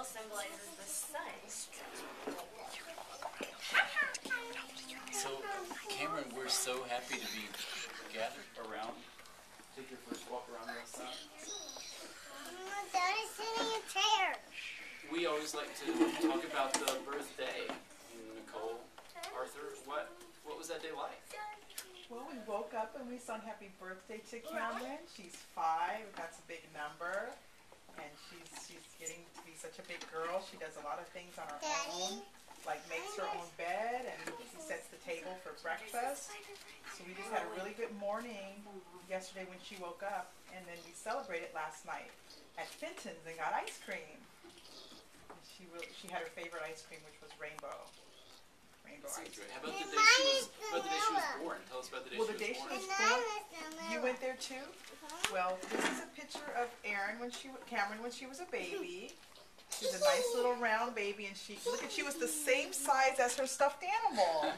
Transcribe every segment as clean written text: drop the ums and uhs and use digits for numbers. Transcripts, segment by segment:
symbolizes the sun. So, Camryn, we're so happy to be gathered around. Take your first walk around the sun. Daddy's sitting in a chair. We always like to talk about the birthday. Nicole, Arthur, what was that day like? Well, we woke up and we sung happy birthday to Camryn. She's 5. That's a big number. And she's getting to be such a big girl. She does a lot of things on her own, like makes her own bed, and she sets the table for breakfast. So we just had a really good morning yesterday when she woke up, and then we celebrated last night at Fenton's and got ice cream. And she had her favorite ice cream, which was rainbow ice cream. How about the day she was born? Tell us about the day she was born. You went there too? Well, this is a picture of Camryn when she was a baby. She's a nice little round baby, and she was the same size as her stuffed animal.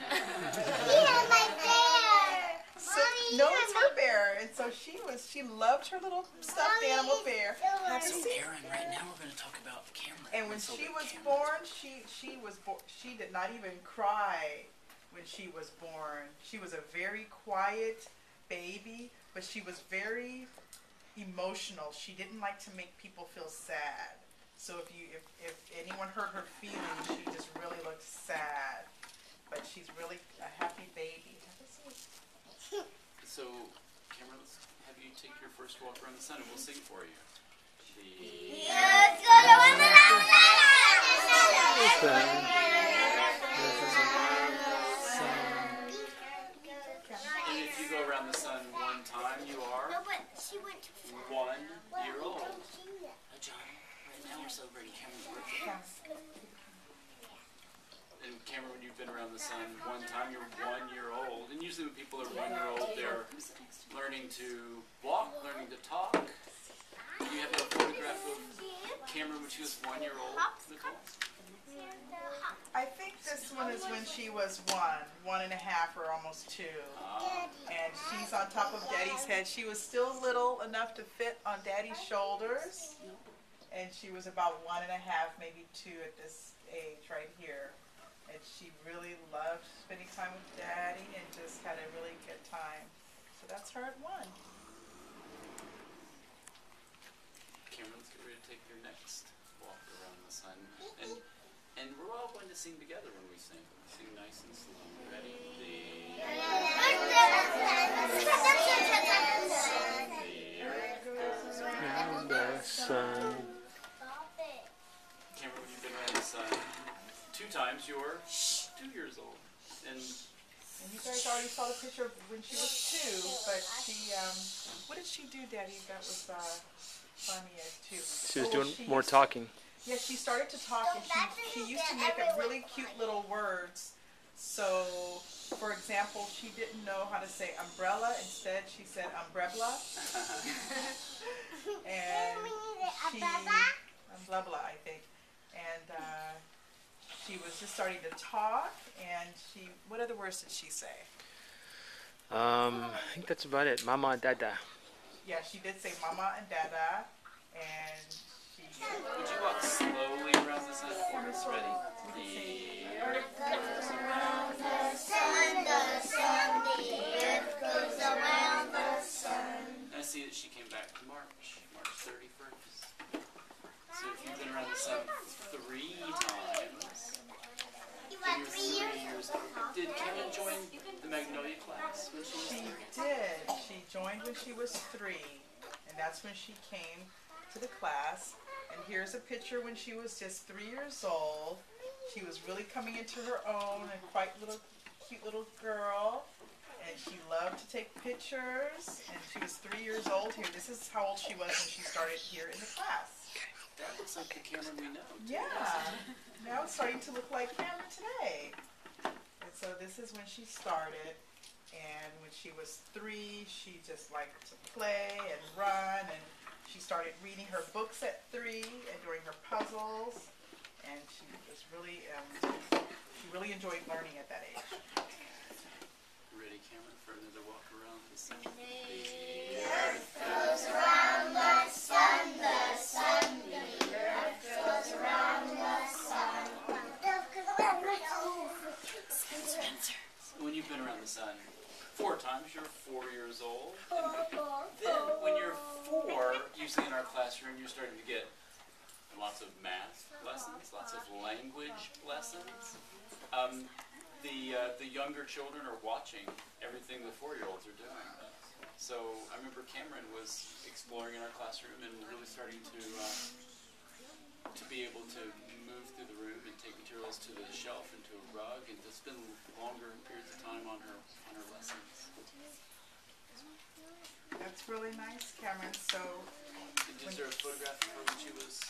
Yeah, my bear. So, no, it's her bear, and so she loved her little stuffed animal bear. So, Aaron, right now we're going to talk about Camryn. And when she was born, she did not even cry when she was born. She was a very quiet baby, but she was very emotional. She didn't like to make people feel sad. So if anyone hurt her feelings, she just really looked sad. But she's really a happy baby. So, Camryn, let's have you take your first walk around the sun, and we'll sing for you. And if you go around the sun one time, you are 1 year old. John, right now we're celebrating Camryn's birthday. And Camryn, when you've been around the sun one time, you're 1 year old. And usually when people are 1 year old, they're learning to walk, learning to talk. Do you have a photograph of Camryn when she was 1 year old, Nicole? I think this one is when she was 1 and a half, or almost 2. And she's on top of Daddy's head. She was still little enough to fit on Daddy's shoulders. And she was about 1 and a half, maybe 2 at this age right here. And she really loved spending time with Daddy and just had a really good time. So that's her at 1. Camryn, let's get ready to take your next walk around the sun. And we're all going to sing together when we sing. Sing nice and slow. Ready? The earth goes around the sun. Camryn, when you've been around the sun 2 times, you're 2 years old. And you guys already saw the picture of when she was 2, but she, what did she do, Daddy, that was funny as 2? She was doing more talking. Yeah, she started to talk, and she used to make up really cute little words. So, for example, she didn't know how to say umbrella. Instead, she said umbrella. And umbrella, I think. And she was just starting to talk, and what other words did she say? I think that's about it. Mama and Dada. Yeah, she did say mama and dada, and would you walk slowly around the sun for us? Ready? The earth goes around the sun, the earth goes around the sun. And I see that she came back March 31st. So if you've been around the sun 3 times, when you're 3 years old, did Camryn join the Magnolia class when she was 3? She did. She joined when she was 3, and that's when she came to the class. And here's a picture when she was just 3 years old. She was really coming into her own, a cute little girl. And she loved to take pictures. And she was 3 years old here. This is how old she was when she started here in the class. That looks like the Camryn we know. Yeah. Now it's starting to look like Camryn today. And so this is when she started. And when she was 3, she just liked to play and run, and she started reading her books at 3 and doing her puzzles, and she was really, she really enjoyed learning at that age. Ready, Camryn, for another walk around the sun? The earth goes around the sun, the earth goes around usually in our classroom, you're starting to get lots of math lessons, lots of language lessons. The younger children are watching everything the 4-year-olds are doing. So I remember Camryn was exploring in our classroom and really starting to be able to move through the room and take materials to the shelf and to a rug and to spend longer periods of time on her lessons. That's really nice, Camryn. So, Is there a photograph of her when she was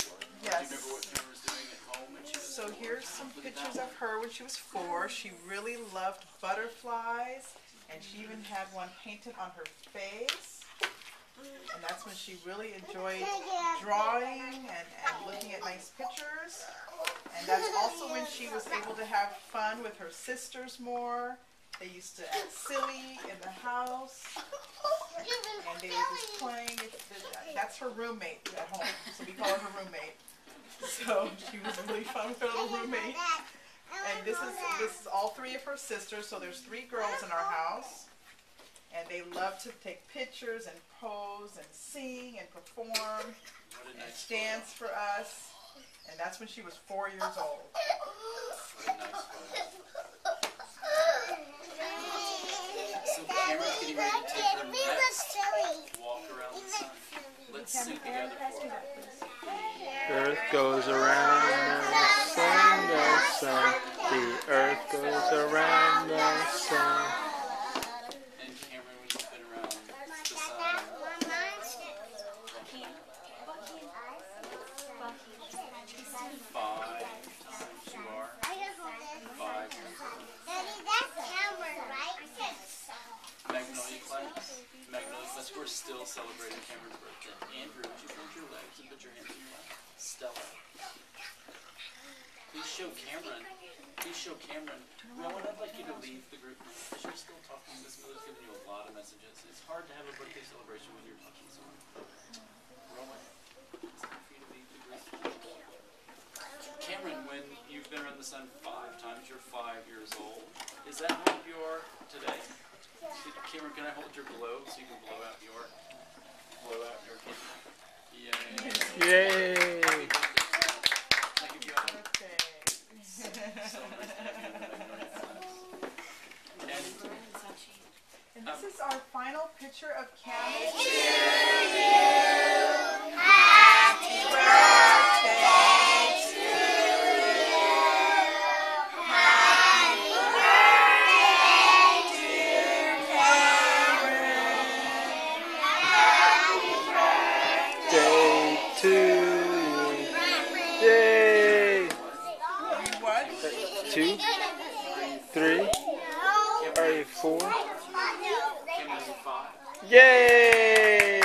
4? yes. Do you remember what Camryn was doing at home when she was 4? So here's some pictures of her when she was 4. She really loved butterflies, and she even had one painted on her face. And that's when she really enjoyed drawing and looking at nice pictures. And that's also when she was able to have fun with her sisters more. They used to act silly in the house. And they were just playing. That's her roommate at home. So we call her her roommate. So she was really fun with her little roommate. And this is all 3 of her sisters. So there's 3 girls in our house. And they love to take pictures and pose and sing and perform and dance for us. And that's when she was 4 years old. What a nice photo. So Camryn's getting ready to take her next walk around the sun. Let's sing together for her. Earth goes around the sun, the sun. The earth goes around the sun. And Camryn, when you've been around the sun, 5 times you are. 5 times. Daddy, that's Camryn, right? Magnolia class, we're still celebrating Camryn's birthday. Andrew, would you bend your legs and put your hands in your lap? Stella. Please show Camryn. Rowan, I'd like you to leave the group now because you're still talking. This mother's giving you a lot of messages. It's hard to have a birthday celebration when you're talking so much. Rowan, it's time for you to leave the group. Camryn, when you've been around the sun 5 times, you're 5 years old. Is that how old you are today? Camryn, can I hold your globe so you can blow out your candle? Yay! Yay! Happy birthday. Can I give you a hug? So nice to have you in the Magnolia class. And this is our final picture of Camryn. Happy birthday to you. Happy birthday, dear Camryn. Happy Day to you. Yay! What? 2, 3, 4. Camryn's 5. Yay!